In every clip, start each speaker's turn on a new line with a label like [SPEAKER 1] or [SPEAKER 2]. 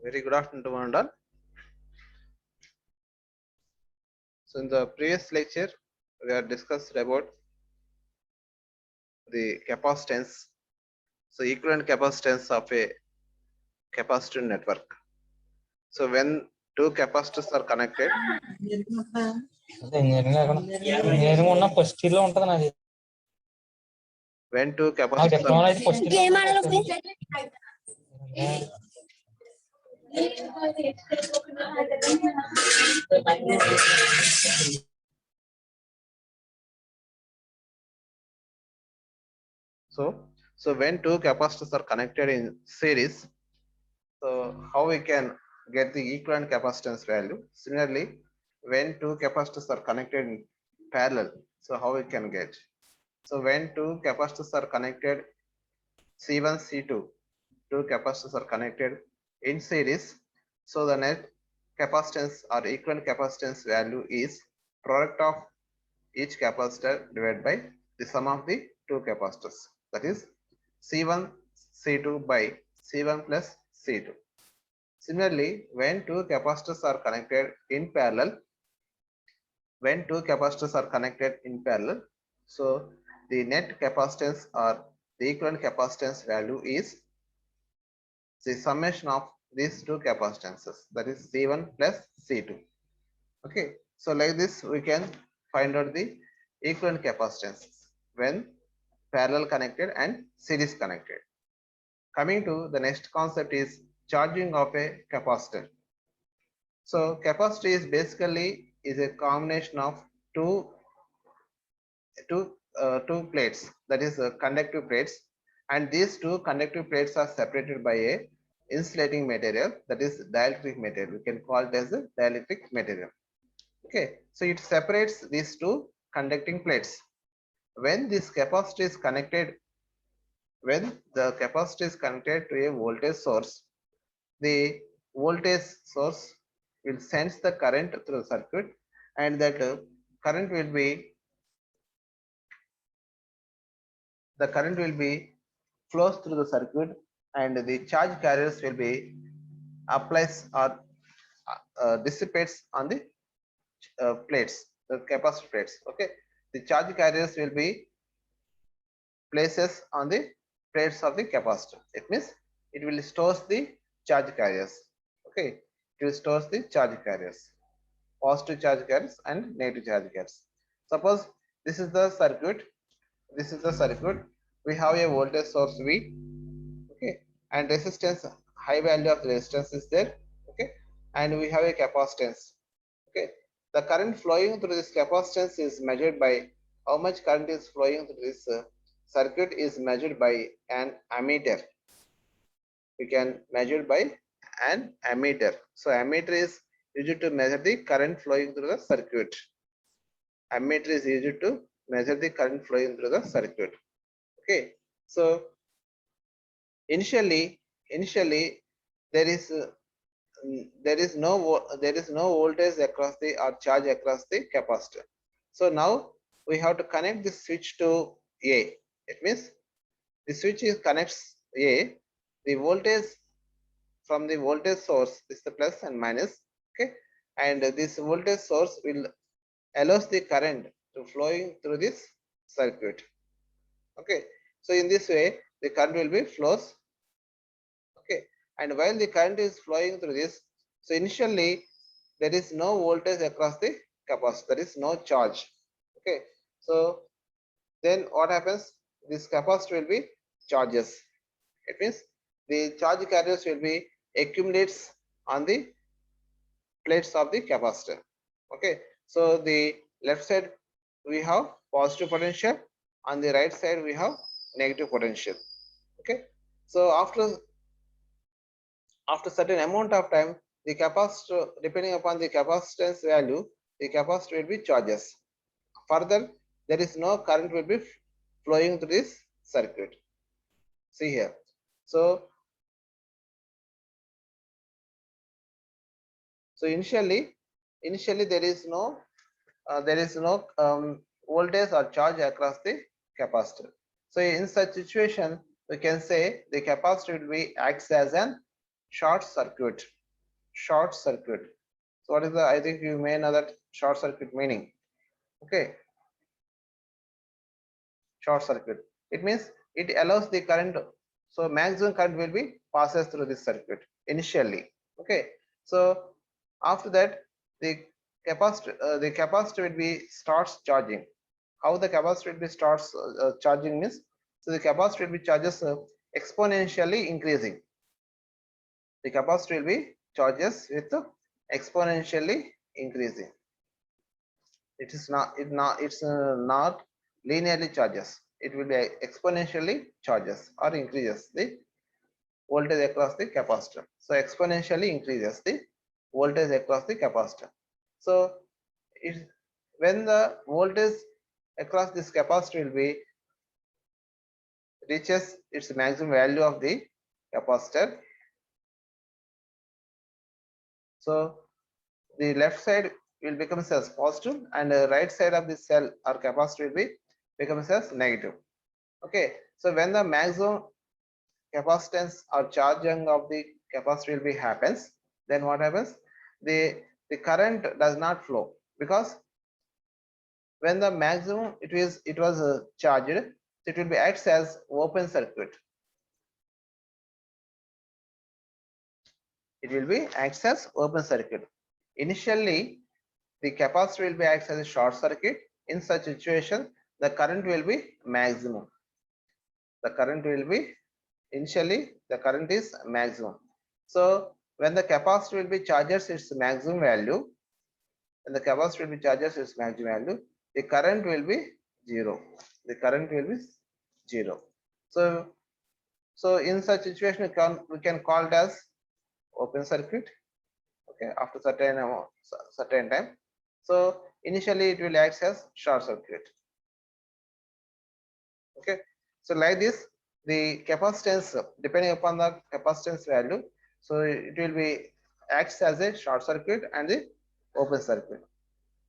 [SPEAKER 1] Very good afternoon to one and all. So in the previous lecture, we have discussed about the capacitance. So equivalent capacitance of a capacitor network. So when two capacitors are connected, when two capacitors so when two capacitors are connected in series, so how we can get the equivalent capacitance value? Similarly, when two capacitors are connected in parallel, so how we can get? So when two capacitors are connected C1, C2, two capacitors are connected in series, so the net capacitance or equivalent capacitance value is product of each capacitor divided by the sum of the two capacitors, that is C1 C2 by C1 plus C2. Similarly, when two capacitors are connected in parallel, so the net capacitance or the equivalent capacitance value is the summation of these two capacitances, that is C1 plus C2. Okay, so like this we can find out the equivalent capacitances when parallel connected and series connected. Coming to the next concept is charging of a capacitor. So capacitor is basically a combination of two plates, that is conductive plates, and these two conductive plates are separated by a insulating material, that is dielectric material. We can call it as a dielectric material. Okay, so it separates these two conducting plates. When this capacitor is connected, when the capacitor is connected to a voltage source, the voltage source will sense the current through the circuit, and that current will be flows through the circuit, and the charge carriers will be applies or dissipates on the plates, the capacitor plates. Okay, the charge carriers will be places on the plates of the capacitor. It means it will stores the charge carriers. Okay, it will stores the charge carriers, positive charge carriers and negative charge carriers. Suppose this is the circuit. We have a voltage source V. Okay, and resistance, high value of resistance is there. Okay, and we have a capacitance. Okay, the current flowing through this capacitance is measured by how much current is flowing through this circuit is measured by an ammeter. We can measure by an ammeter. So ammeter is used to measure the current flowing through the circuit. Ammeter is used to measure the current flowing through the circuit. Okay, so initially there is no voltage across the or charge across the capacitor. So now we have to connect this switch to A. It means the switch is connects A. The voltage from the voltage source is the plus and minus. Okay, and this voltage source will allows the current to flowing through this circuit. Okay, so in this way the current will be flows. Okay, and while the current is flowing through this, so initially there is no voltage across the capacitor, there is no charge. Okay, so then what happens, this capacitor will be charges. It means the charge carriers will be accumulates on the plates of the capacitor. Okay, so the left side we have positive potential, on the right side we have negative potential. Okay, so after certain amount of time, the capacitor, depending upon the capacitance value, the capacitor will be charges. Further, there is no current will be flowing through this circuit. See here. So initially there is no voltage or charge across the capacitor. So in such situation, we can say the capacitor will be acts as an short circuit. Short circuit. So what is the, I think you may know that short circuit meaning. Okay, short circuit. It means it allows the current, so maximum current will be passes through this circuit initially. Okay, so after that the capacitor will be starts charging. How the capacitor will be starts charging means, so the capacitor will be charges exponentially increasing. The capacitor will be charges with exponentially increasing. It is not, it's not linearly charges. It will be exponentially charges or increases the voltage across the capacitor. So exponentially increases the voltage across the capacitor. So it, when the voltage across this capacitor will be reaches its maximum value of the capacitor, so the left side will become as positive and the right side of the cell or capacitor will be becomes as negative. Okay, so when the maximum capacitance or charging of the capacitor will be happens, then what happens, the current does not flow, because when the maximum it was charged, it will be acts as open circuit. It will be acts as open circuit. Initially the capacitor will be acts as a short circuit. In such situation the current will be maximum. The current will be, initially the current is maximum. So when the capacitor will be charges its maximum value, when the capacitor will be charges its maximum value, the current will be zero. The current will be zero. So in such situation we can call it as open circuit. Okay, after certain time. So initially it will act as short circuit. Okay, so like this the capacitance, depending upon the capacitance value, so it will be acts as a short circuit and the open circuit.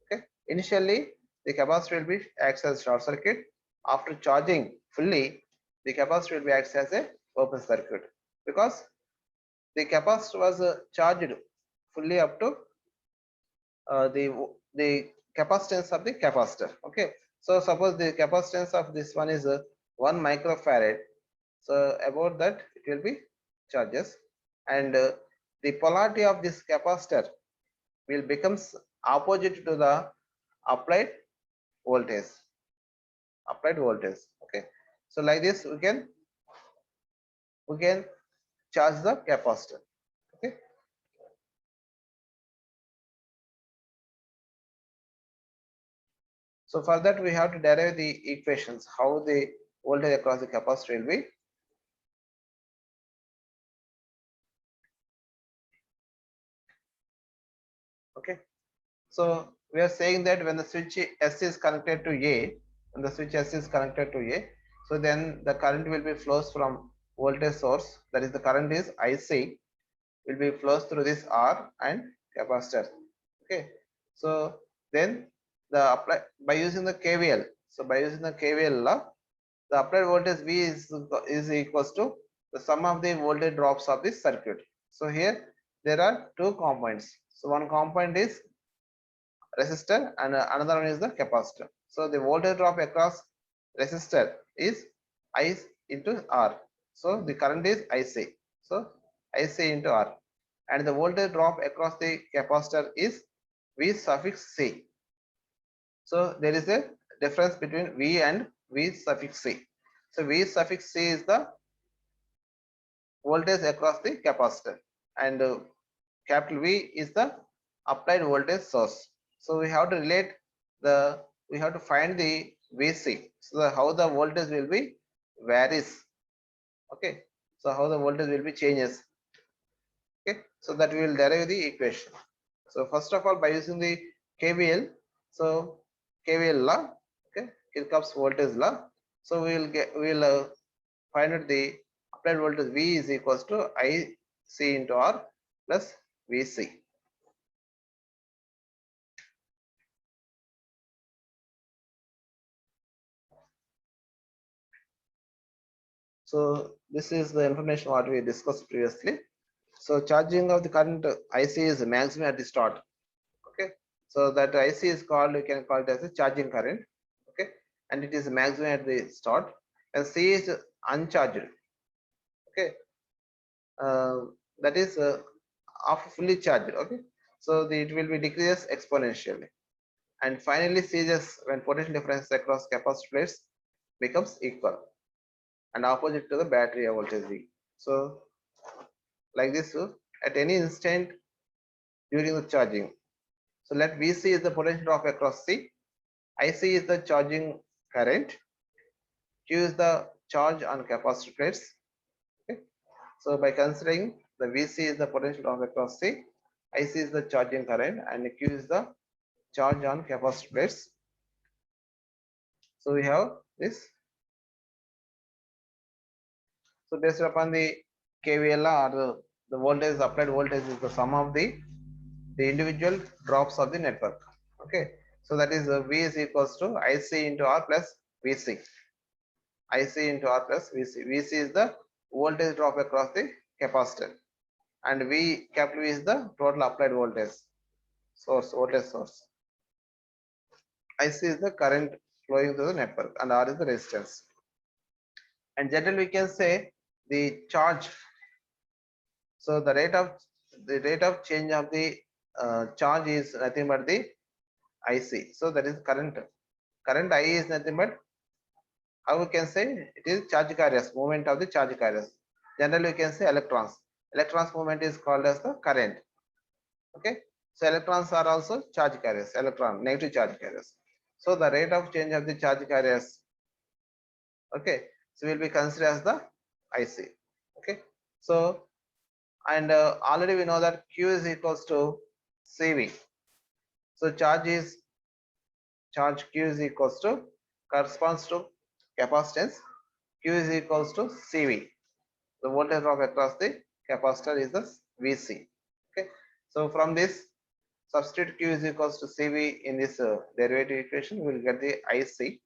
[SPEAKER 1] Okay, initially the capacitor will be acts as short circuit. After charging fully, the capacitor will be acts as a open circuit, because the capacitor was charged fully up to the capacitance of the capacitor. Okay, so suppose the capacitance of this one is 1 microfarad, so about that it will be charges, and the polarity of this capacitor will becomes opposite to the applied voltage. Okay, so like this we can charge the capacitor. Okay, so for that we have to derive the equations how the voltage across the capacitor will be. Okay, so we are saying that when the switch S is connected to A, when the switch S is connected to A, so then the current will be flows from voltage source, that is the current is IC, will be flows through this R and capacitor. Okay, so then the apply by using the KVL, so by using the KVL law, the applied voltage V is equals to the sum of the voltage drops of this circuit. So here there are two components. So one component is resistor and another one is the capacitor. So the voltage drop across resistor is I into R. So the current is IC. So IC into R, and the voltage drop across the capacitor is V suffix C. So there is a difference between V and V suffix C. So V suffix C is the voltage across the capacitor, and capital V is the applied voltage source. So we have to relate we have to find the VC. So how the voltage will be varies. Okay, so how the voltage will be changes. Okay, so that we will derive the equation. So first of all, by using the KVL, so KVL law, okay, Kirchhoff's voltage law. So we will find out the applied voltage V is equals to IC into R plus VC. So this is the information what we discussed previously. So charging of the current IC is maximum at the start. Okay, so that IC is called, you can call it as a charging current. Okay, and it is maximum at the start, and C is uncharged. Okay, uh, that is after fully charged. Okay, so it will be decreases exponentially, and finally seizes when potential difference across capacitor plates becomes equal and opposite to the battery voltage V. So like this, at any instant during the charging. So let Vc is the potential drop across C, Ic is the charging current, Q is the charge on capacitor plates. Okay. So by considering the Vc is the potential drop across C, Ic is the charging current, and Q is the charge on capacitor plates. So we have this. So based upon the KVL or the voltage, applied voltage is the sum of the individual drops of the network. Okay, so that is V is equals to IC into R plus VC. IC into R plus VC. VC is the voltage drop across the capacitor, and V capital V is the total applied voltage source. IC is the current flowing through the network, and R is the resistance. And generally we can say the charge. So the rate of change of the charge is nothing but the IC. So that is current. Current I is nothing but, how we can say, it is charge carriers, movement of the charge carriers. Generally we can say electrons. Electrons movement is called as the current. Okay. So electrons are also charge carriers, negative charge carriers. So the rate of change of the charge carriers, okay, so will be considered as the IC. Okay. So and already we know that Q is equals to CV. So charge Q is equals to, corresponds to capacitance. Q is equals to CV. The voltage drop across the capacitor is the VC. Okay. So from this, substitute Q is equals to CV in this derivative equation, we will get the IC.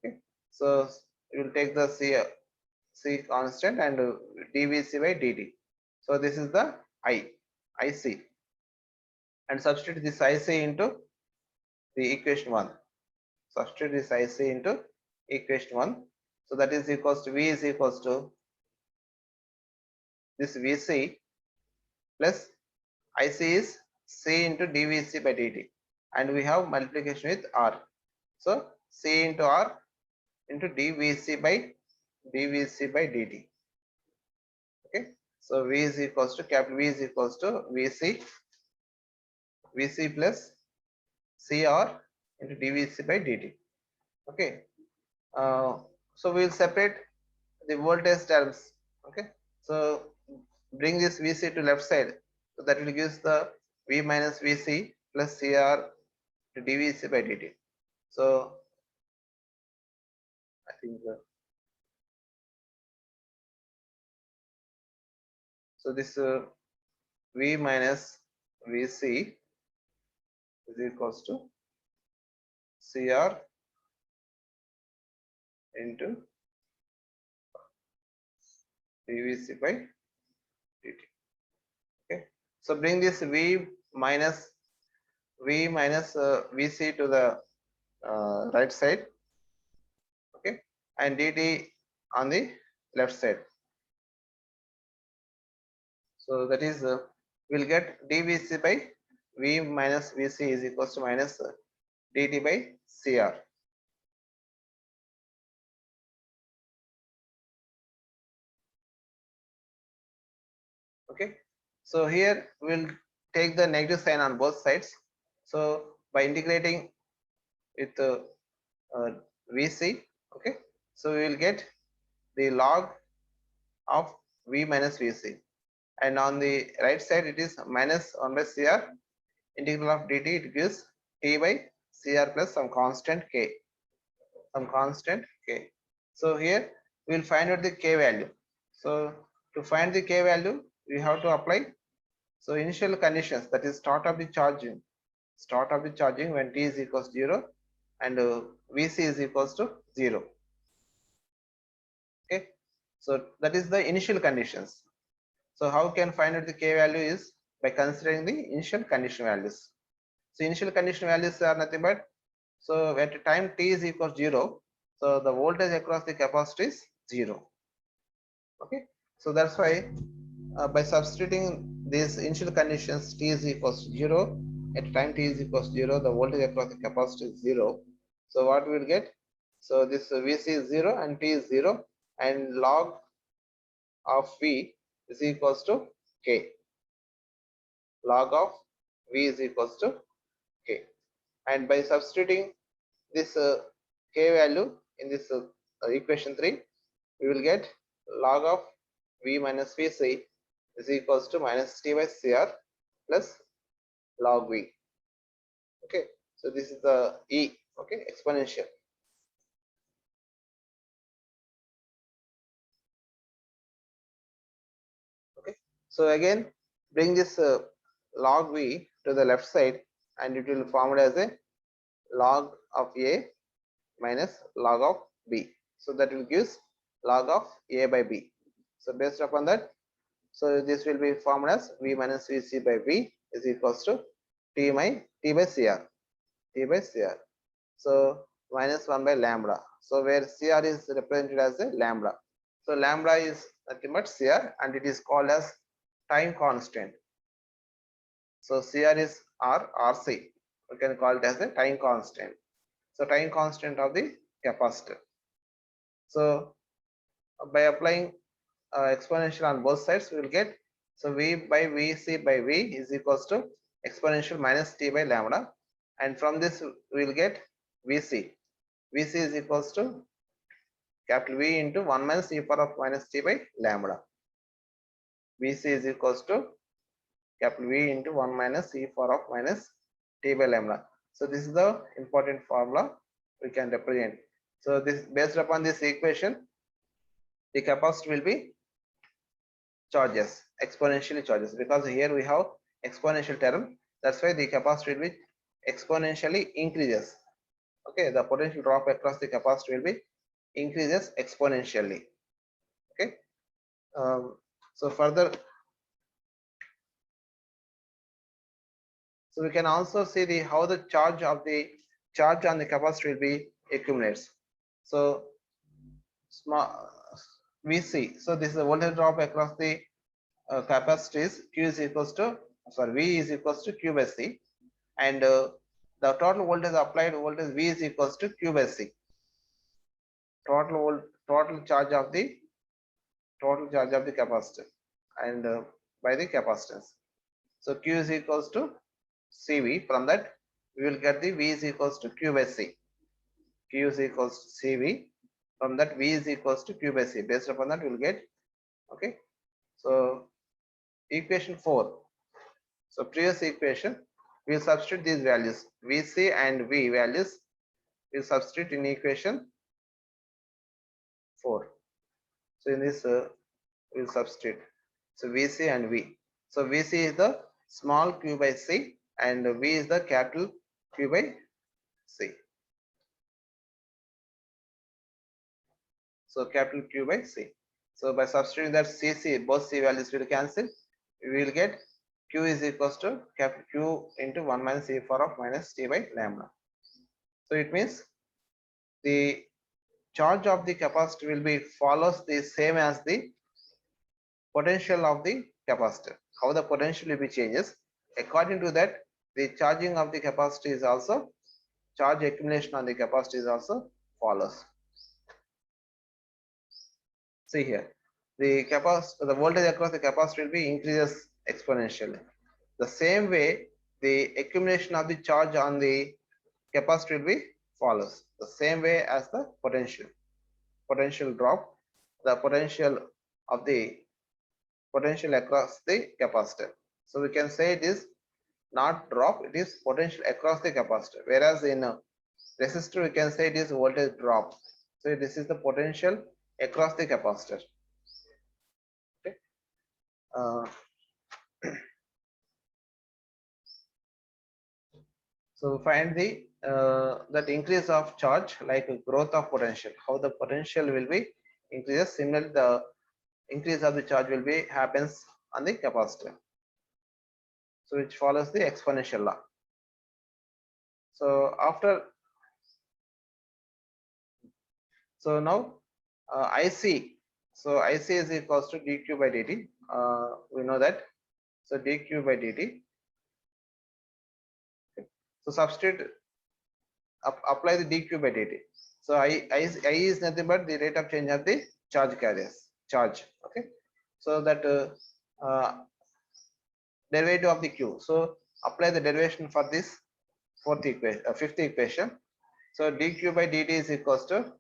[SPEAKER 1] Okay. So we will take the C constant and dVc by dt. So this is the IC, and substitute this IC into the equation 1. Substitute this IC into equation 1. So that is equals to V is equals to this Vc plus IC is C into dVc by dt, and we have multiplication with R. So C into R into dVc by dt. Okay. So V is equals to, capital V is equals to Vc plus CR into dVc by dt. Okay. So we will separate the voltage terms. Okay. So bring this Vc to left side, so that will gives the V minus Vc plus CR to dVc by dt. So I think so this V minus Vc is equals to CR into dVc by dt. Okay. So bring this V minus Vc to the right side. Okay, and dt on the left side. So that is we'll get dVc by V minus Vc is equals to minus dt by CR. Okay, so here we'll take the negative sign on both sides. So by integrating with Vc, okay, so we will get the log of V minus Vc, and on the right side it is minus 1 by CR, integral of dt, it gives t by CR plus some constant k. So here we will find out the k value. So to find the k value, we have to apply, so initial conditions, that is start of the charging when t is equals to 0 and Vc is equals to 0. Okay, so that is the initial conditions. So how can find out the K value is by considering the initial condition values. So initial condition values are nothing but, so at time t is equal to 0, so the voltage across the capacitor is 0. Okay, so that's why by substituting these initial conditions t is equals to 0, at time t is equals to 0, the voltage across the capacitor is 0. So what we will get? So this Vc is 0 and t is 0, and log of V is equals to K. Log of V is equals to K. And by substituting this K value in this equation 3, we will get log of V minus Vc is equals to minus T by Cr plus log V. Okay, so this is the E, okay, exponential. Okay, so again bring this log V to the left side, and it will form it as a log of A minus log of B. So that will give log of A by B. So based upon that, so this will be formed as V minus Vc by V is equals to T by Cr. T by Cr. So minus 1 by lambda. So where Cr is represented as a lambda. So lambda is nothing but Cr, and it is called as time constant. So Cr is Rc. We can call it as a time constant. So time constant of the capacitor. So by applying exponential on both sides, we will get, so V by Vc by V is equals to exponential minus T by lambda, and from this we will get Vc. Vc is equals to capital V into 1 minus e power of minus T by lambda. Vc is equals to capital V into 1 minus e power of minus T by lambda. So this is the important formula we can represent. So this, based upon this equation, the capacitor will be charges, exponentially charges, because here we have exponential term. That's why the capacitor will be exponentially increases. Okay, the potential drop across the capacitor will be increases exponentially. Okay, so further, so we can also see the how the charge on the capacitor will be accumulates. So small Vc, so this is the voltage drop across the capacitor is Q is equals to, sorry, V is equals to Q by C, and the total voltage applied voltage V is equals to Q by C. Total charge of the capacitor, and by the capacitance. So Q is equals to CV. From that we will get the V is equals to Q by C. Q is equals to CV. From that V is equals to Q by C. Based upon that we will get, okay. So equation 4. So previous equation, we will substitute these values Vc and V values. We will substitute in equation 4. So in this we will substitute, so Vc and V. So Vc is the small q by C, and V is the capital Q by C. So capital Q by C. So by substituting that Cc, both C values will cancel. We will get Q is equals to capital Q into 1 minus e power of minus T by lambda. So it means the charge of the capacitor will be follows the same as the potential of the capacitor. How the potential will be changes, according to that the charging of the capacitor is also, charge accumulation on the capacitor is also follows. See here, the capacitor, the voltage across the capacitor will be increases exponentially. The same way the accumulation of the charge on the capacitor will be follows the same way as the potential drop, the potential of the potential across the capacitor. So we can say it is not drop, it is potential across the capacitor, whereas in resistor we can say it is voltage drop. So this is the potential across the capacitor. Okay. So find the that increase of charge like growth of potential, how the potential will be increases. Similarly, the increase of the charge will be happens on the capacitor. So which follows the exponential law. So now IC. So IC is equals to dq by dt. We know that. So dq by dt. So substitute, apply the dq by dt. So I is nothing but the rate of change of the charge carriers charge. Okay. So that derivative of the q. So apply the derivation for this fifth equation. So dq by dt is equals to,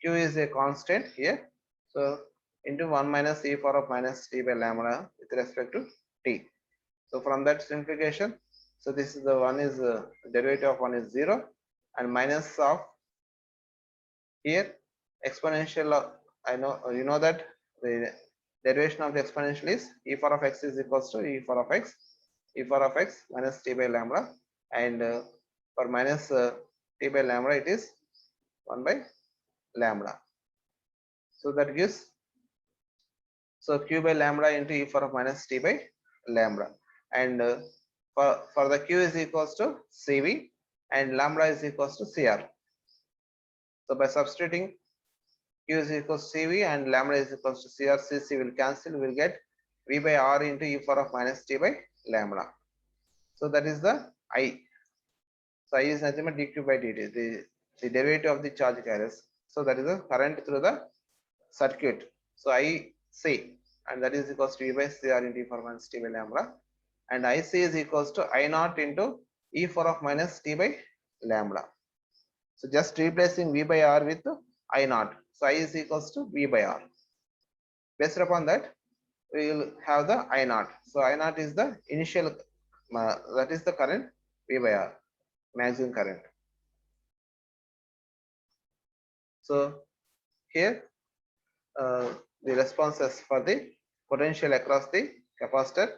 [SPEAKER 1] q is a constant here. So into 1 minus e power of minus t by lambda with respect to t. So from that simplification, so this is the one is derivative of 1 is 0 and minus of here exponential of, I know you know that the derivation of the exponential is e power of x is equals to e power of x minus t by lambda, and for minus t by lambda it is 1 by lambda. So that gives, so q by lambda into e power of minus t by lambda, and for the q is equals to cv and lambda is equals to cr. So by substituting q is equals to cv and lambda is equals to cr, cc will cancel, we will get v by r into e power of minus t by lambda. So that is the I. So I is nothing but dq by dt, the derivative of the charge carriers. So that is the current through the circuit. So I C, and that is equals to v by cr into e power of minus t by lambda, and IC is equals to I naught into e power of minus t by lambda. So just replacing v by r with I naught. So I is equals to v by r. Based upon that, we will have the I naught. So I naught is the initial, that is the current v by r, maximum current. So here the responses for the potential across the capacitor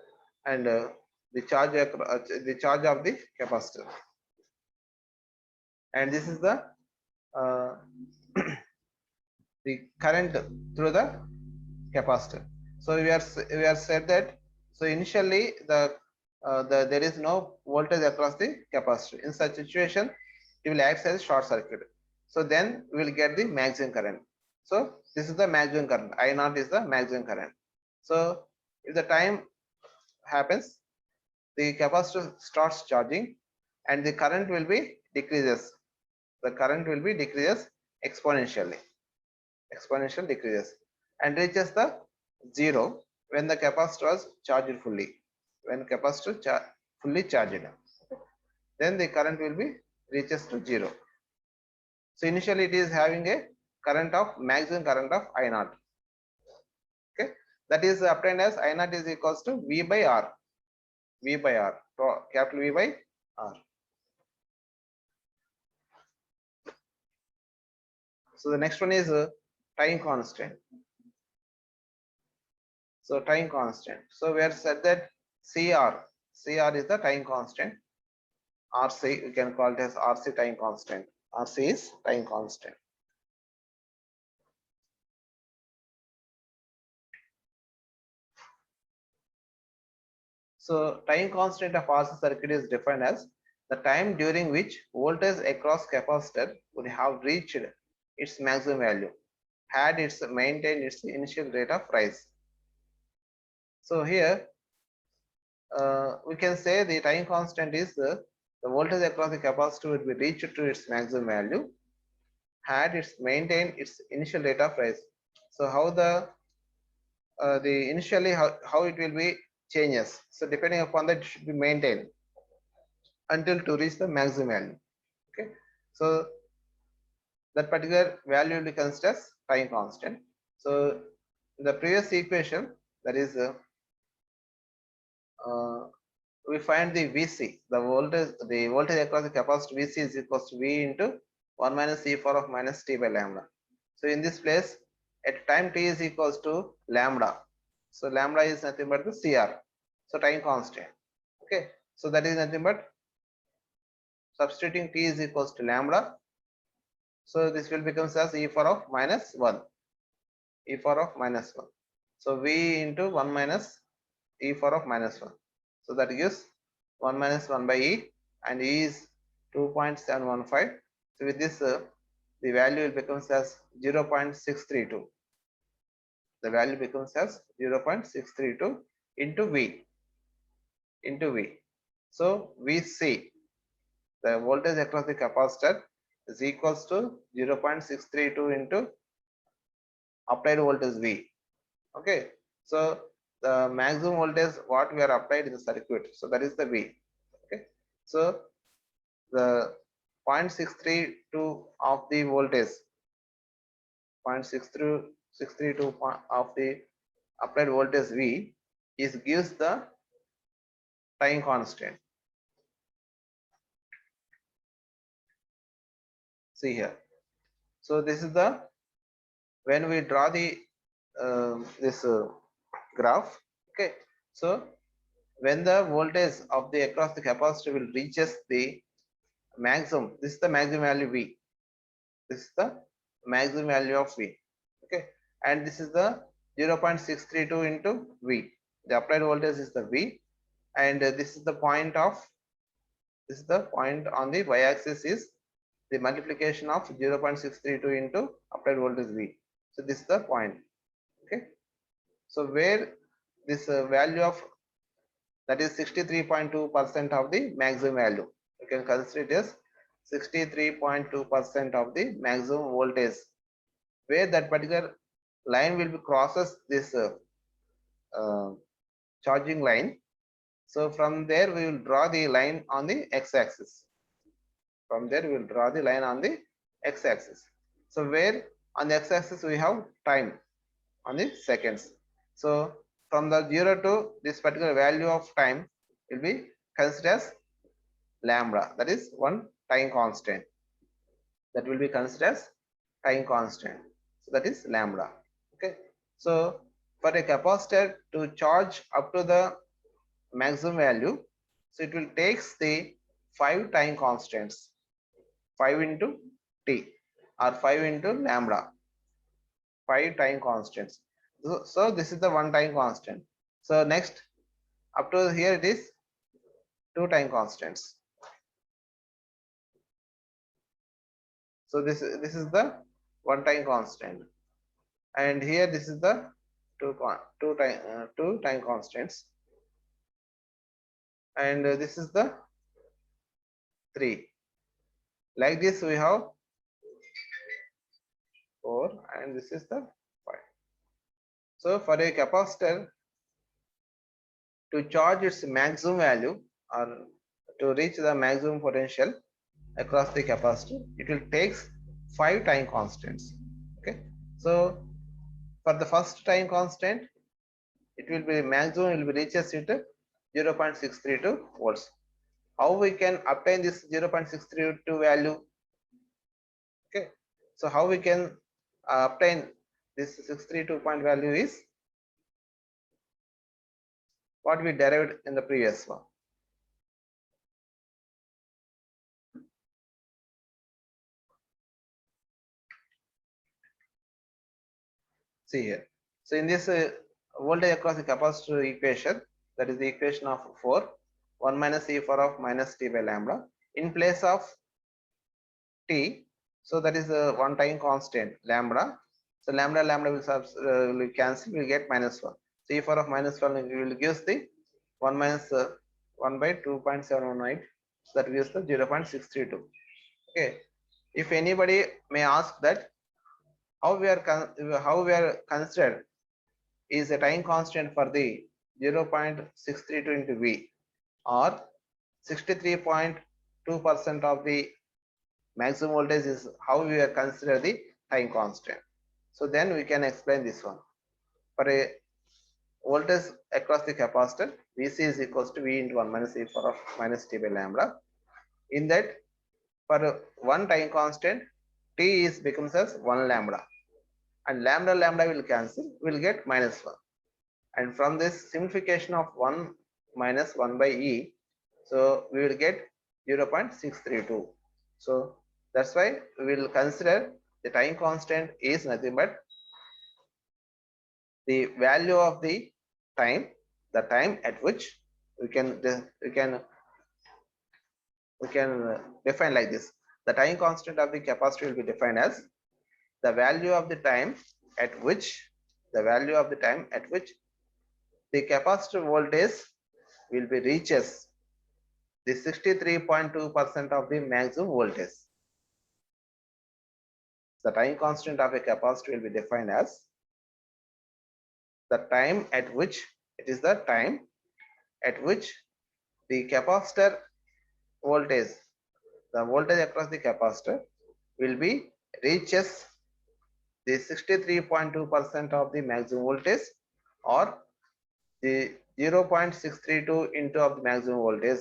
[SPEAKER 1] and the charge of the capacitor, and this is the the current through the capacitor. So we are said that, so initially there is no voltage across the capacitor. In such situation it will act as short circuit. So then we will get the maximum current. So this is the maximum current. I naught is the maximum current. So if the time happens, the capacitor starts charging and the current will be decreases. The current will be decreases exponentially. Exponential decreases and reaches the zero when the capacitor is charged fully. When capacitor fully charged, then the current will be reaches to zero. So initially it is having a current of maximum current of I naught. Okay, that is obtained as I naught is equals to V by R. V by R, capital V by R. So the next one is time constant. So time constant. So we have said that CR is the time constant. RC, we can call it as RC time constant. RC is time constant. So time constant of RC circuit is defined as the time during which voltage across capacitor would have reached its maximum value had it's maintained its initial rate of rise. So here we can say the time constant is the voltage across the capacitor would be reached to its maximum value had it's maintained its initial rate of rise. So how the initially how it will be changes. So depending upon that, it should be maintained until to reach the maximum value. Okay, so that particular value will be considered as time constant. So in the previous equation, that is we find the VC, the voltage across the capacitor VC is equals to V into 1 minus e power of minus t by lambda. So in this place, at time t is equals to lambda. So lambda is nothing but the CR. So time constant. Okay. So that is nothing but substituting t is equals to lambda. So this will become as e power of minus 1. E power of minus 1. So V into 1 minus e power of minus 1. So that gives 1 minus 1 by e, and e is 2.715. So with this, the value will becomes as 0.632. The value becomes as 0.632 into V. So we see the voltage across the capacitor is equals to 0.632 into applied voltage V. Okay, so the maximum voltage what we are applied in the circuit, so that is the V. Okay, so the 0.632 of the voltage, 0.632 of the applied voltage V is gives the time constant. See here. So this is the, when we draw the this graph. Okay, so when the voltage of the across the capacitor will reaches the maximum, this is the maximum value V. This is the maximum value of V. Okay, and this is the 0.632 into V. The applied voltage is the V, and this is the point of, this is the point on the y-axis is the multiplication of 0.632 into applied voltage V. So this is the point. Okay, so where this value of, that is 63.2% of the maximum value, you can consider it as 63.2% of the maximum voltage, where that particular line will be crosses this uh, charging line. So from there we will draw the line on the x-axis. From there we will draw the line on the x-axis. So where on the x-axis we have time on the seconds. So from the 0 to this particular value of time will be considered as lambda, that is one time constant, that will be considered as time constant. So that is lambda. Okay, so for a capacitor to charge up to the maximum value, so it will takes the 5 time constants, 5 into t or 5 into lambda, 5 time constants. So this is the one time constant. So next up to here it is 2 time constants. So this is the one time constant, and here this is the two time constants, and this is the 3. Like this we have 4, and this is the 5. So for a capacitor to charge its maximum value or to reach the maximum potential across the capacitor, it will takes 5 time constants. Okay, so for the first time constant, it will be maximum will be reaches it 0.632 volts. How we can obtain this 0.632 value? Okay, so how we can obtain this 632 point value is what we derived in the previous one. See here. So in this voltage across the capacitor equation, that is the equation of 4, 1 minus e power of minus t by lambda, in place of t, so that is a one time constant lambda. So lambda will cancel, we will get minus 1. So e power of minus 1 will gives the 1 minus 1 by 2.718, so that gives the 0.632. Okay, if anybody may ask that how we are considered is a time constant for the 0.632 into V, or 63.2% of the maximum voltage is how we are consider the time constant. So then we can explain this one. For a voltage across the capacitor, Vc is equals to V into 1 minus e power of minus t by lambda. In that, for one time constant, t is becomes as 1 lambda, and lambda will cancel, will get minus 1. And from this simplification of 1 minus 1 by e, so we will get 0.632. So that's why we will consider the time constant is nothing but the value of the time, the time at which we can define like this. The time constant of the capacitor will be defined as the value of the time at which the capacitor voltage will be reaches the 63.2% of the maximum voltage. The time constant of a capacitor will be defined as the time at which the capacitor voltage, the voltage across the capacitor will be reaches the 63.2% of the maximum voltage, or the 0.632 into of the maximum voltage.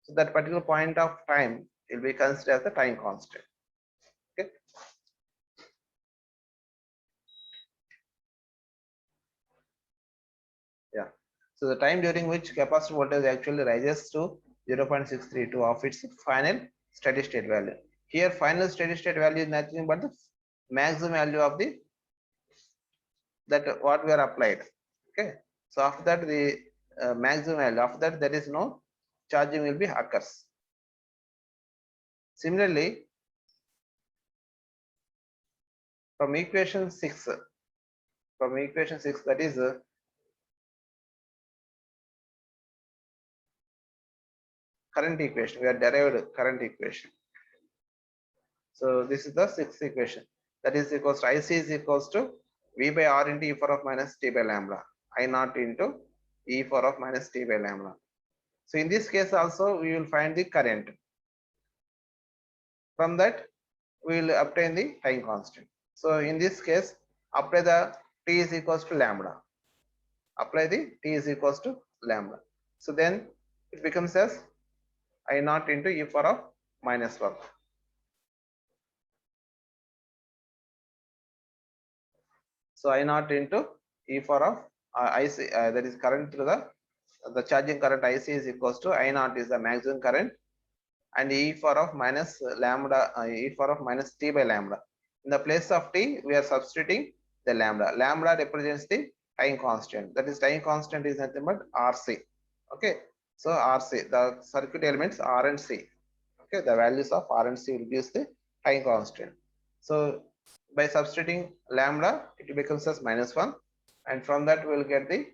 [SPEAKER 1] So that particular point of time will be considered as the time constant. Okay. Yeah. So the time during which capacitor voltage actually rises to 0.632 of its final steady state value. Here final steady state value is nothing but the maximum value of the that what we are applied. Okay. So after that the maximum value, after that there is no charging will be occurs. Similarly, from equation 6, that is current equation, we are derived current equation. So this is the sixth equation, that is equals to IC is equals to V by R into E power of minus T by lambda, I naught into E power of minus T by lambda. So in this case also we will find the current. From that we will obtain the time constant. So in this case apply the T is equals to lambda. Apply the T is equals to lambda. So then it becomes as I naught into E power of minus 1. So I naught into E power of IC, that is current through the charging current IC is equals to I naught is the maximum current, and E power of minus lambda, E power of minus T by lambda. In the place of T we are substituting the lambda. Lambda represents the time constant, that is time constant is nothing but RC. Okay. So RC, the circuit elements R and C. Okay, the values of R and C will gives the time constant. So by substituting lambda it becomes as minus 1, and from that we will get the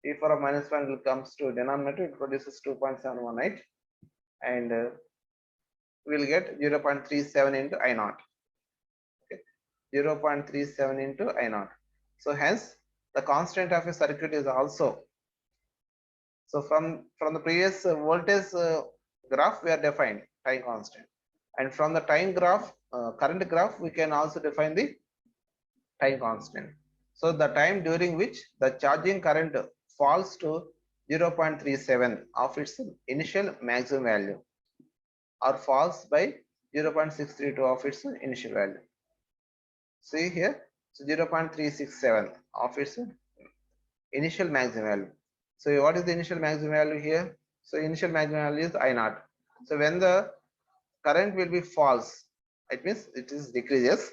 [SPEAKER 1] E power of minus 1 will comes to denominator, it produces 2.718, and we will get 0.37 into I naught. Okay, 0.37 into I naught. So hence the constant of a circuit is also, so from the previous voltage graph we are defined time constant, and from the time graph current graph we can also define the time constant. So the time during which the charging current falls to 0.37 of its initial maximum value, or falls by 0.632 of its initial value. See here, so 0.367 of its initial maximum value. So what is the initial maximum value here? So initial maximum value is I naught. So when the current will be false, it means it is decreases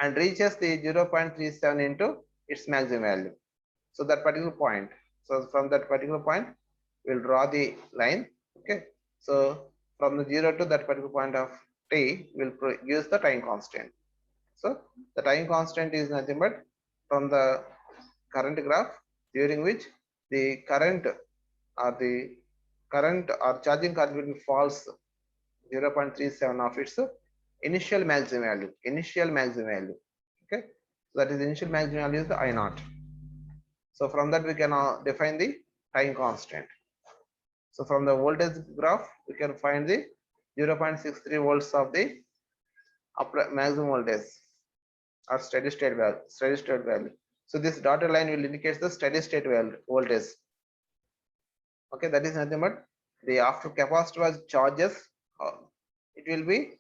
[SPEAKER 1] and reaches the 0.37 into its maximum value. So that particular point. So from that particular point, we'll draw the line. Okay. So from the 0 to that particular point of t, will use the time constant. So the time constant is nothing but from the current graph during which the current or charging current will be false 0.37 of its initial maximum value. Okay, so that is initial maximum value is the I naught. So from that we can define the time constant. So from the voltage graph we can find the 0.63 volts of the maximum voltage or steady state value. So this dotted line will indicate the steady state voltage. Okay, that is nothing but the after capacitor was charges, it will be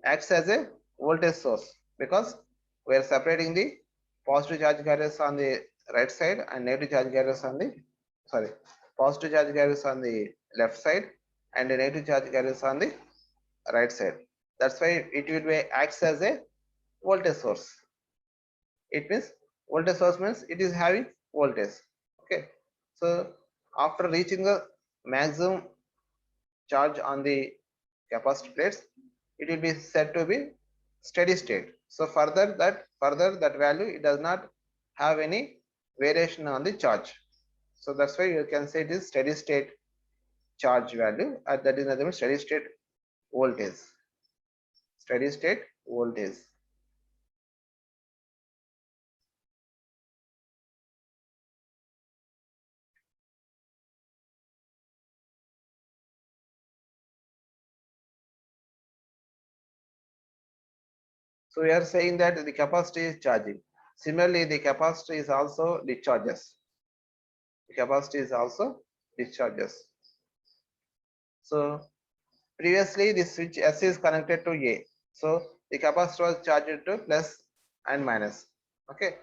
[SPEAKER 1] acts as a voltage source, because we are separating the positive charge carriers on the right side and negative charge carriers on the positive charge carriers on the left side and the negative charge carriers on the right side. That's why it will be acts as a voltage source. It means voltage source means it is having voltage. Okay, Okay, so after reaching the maximum charge on the capacitor plates, it will be said to be steady state. So further that value, it does not have any variation on the charge. So that's why you can say it is steady state charge value, and that is nothing but steady state voltage. Steady state voltage. So we are saying that the capacitor is charging. Similarly, the capacitor is also discharges. The capacitor is also discharges. So previously the switch S is connected to A. So the capacitor was charged to plus and minus. Okay.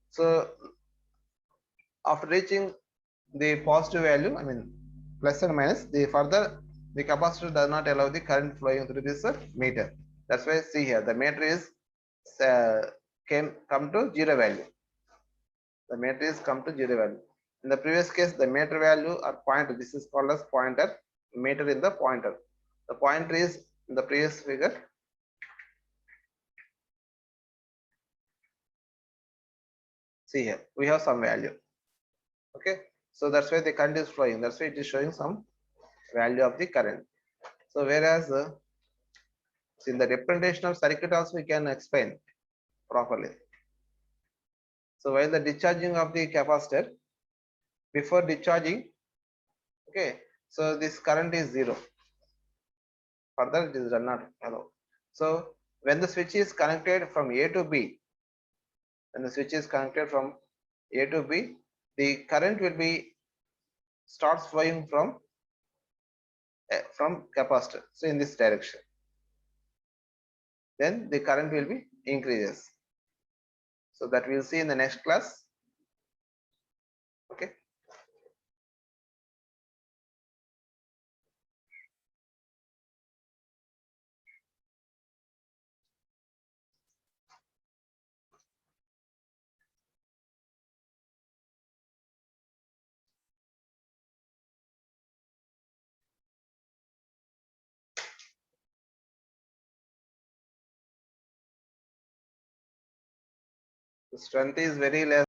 [SPEAKER 1] So after reaching the positive value, I mean plus and minus, the capacitor does not allow the current flowing through this meter. That's why see here the meter is uh, come to zero value. The meter is come to zero value. In the previous case, the meter value or pointer, this is called as pointer, meter in the pointer. The pointer is in the previous figure. See here, we have some value. Okay, so that's why the current is flowing. That's why it is showing some value of the current. So whereas in the representation of circuit also we can explain properly. So while the discharging of the capacitor, before discharging, okay, so this current is zero. Further it is not allow. So when the switch is connected from A to B, when the switch is connected from A to B, the current will be starts flowing from capacitor. So in this direction, then the current will be increases. So that we'll see in the next class. Okay. The strength is very less.